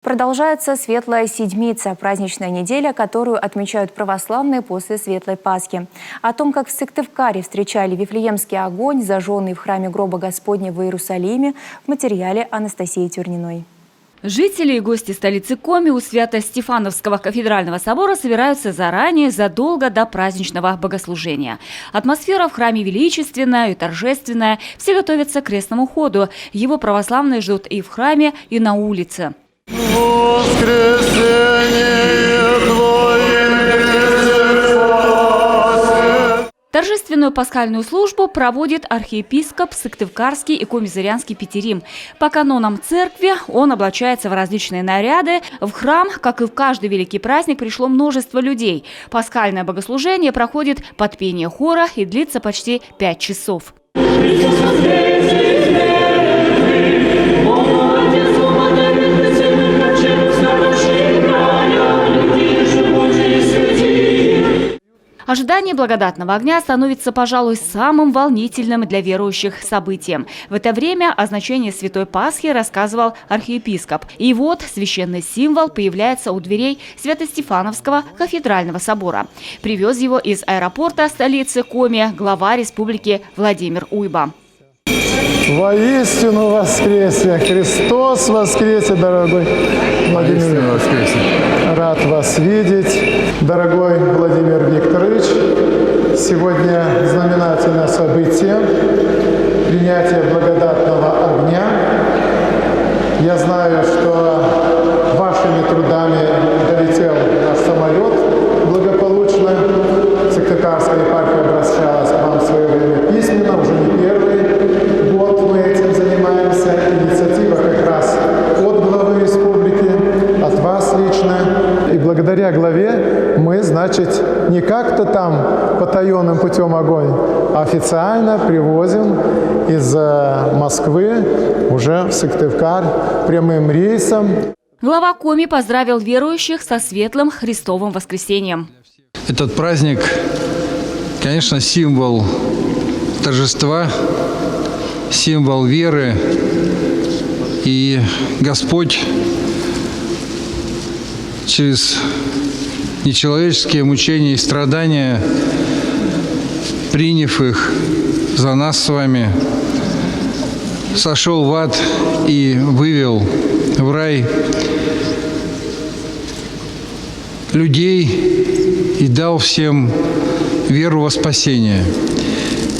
Продолжается Светлая Седмица – праздничная неделя, которую отмечают православные после Светлой Пасхи. О том, как в Сыктывкаре встречали Вифлеемский огонь, зажженный в храме гроба Господня в Иерусалиме, в материале Анастасии Тюрниной. Жители и гости столицы Коми у Свято-Стефановского кафедрального собора собираются заранее, задолго до праздничного богослужения. Атмосфера в храме величественная и торжественная. Все готовятся к крестному ходу. Его православные ждут и в храме, и на улице. Торжественную пасхальную службу проводит архиепископ Сыктывкарский и Коми-Зырянский Петерим. По канонам церкви он облачается в различные наряды. В храм, как и в каждый великий праздник, пришло множество людей. Пасхальное богослужение проходит под пение хора и длится почти 5 часов. Ожидание благодатного огня становится, пожалуй, самым волнительным для верующих событием. В это время о значении Святой Пасхи рассказывал архиепископ. И вот священный символ появляется у дверей Свято-Стефановского кафедрального собора. Привез его из аэропорта столицы Коми глава республики Владимир Уйба. Воистину воскресе! Христос воскресе, дорогой Владимир Викторович. Рад вас видеть, дорогой Владимир Викторович. Сегодня знаменательное событие – принятие благодатного огня. Я знаю, что вашими трудами долетел наш самолет благополучно. Сыктывкарская епархия обращалась к вам в свое время письменно, уже не первый год мы этим занимаемся. Инициатива как раз от главы республики, от вас лично. И благодаря главе мы, значит, не как-то там потаенным путем огонь, а официально привозим из Москвы уже в Сыктывкар прямым рейсом. Глава Коми поздравил верующих со светлым Христовым воскресением. Этот праздник, конечно, символ торжества, символ веры. И Господь через нечеловеческие мучения и страдания, приняв их за нас с вами, сошел в ад и вывел в рай людей и дал всем веру во спасение.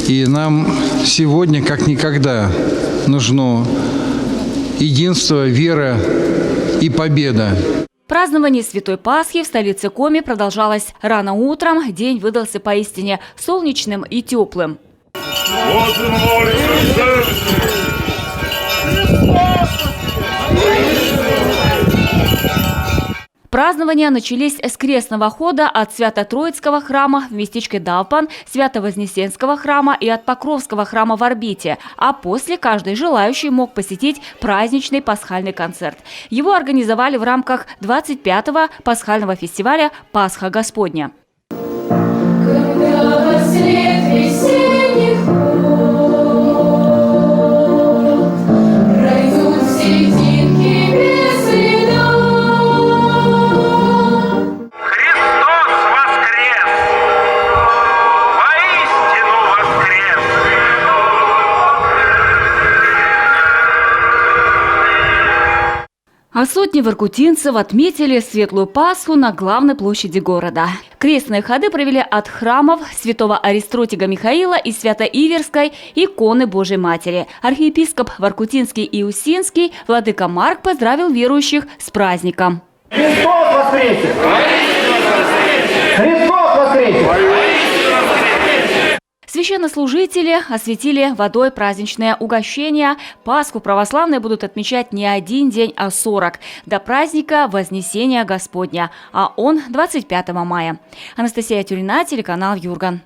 И нам сегодня, как никогда, нужно единство, вера и победа. Празднование Святой Пасхи в столице Коми продолжалось рано утром. День выдался поистине солнечным и теплым. Празднования начались с крестного хода от Свято-Троицкого храма в местечке Далпан, Свято-Вознесенского храма и от Покровского храма в Орбите. А после каждый желающий мог посетить праздничный пасхальный концерт. Его организовали в рамках 25-го пасхального фестиваля «Пасха Господня». А сотни воркутинцев отметили Светлую Пасху на главной площади города. Крестные ходы провели от храмов святого Аристротига Михаила и Свято-Иверской иконы Божьей Матери. Архиепископ Воркутинский и Усинский владыка Марк поздравил верующих с праздником. Христос воскресе! Христос воскресе! Священнослужители осветили водой праздничное угощение. Пасху православные будут отмечать не один день, а 40. До праздника Вознесения Господня. А он 25 мая. Анастасия Тюрнина, телеканал Юрган.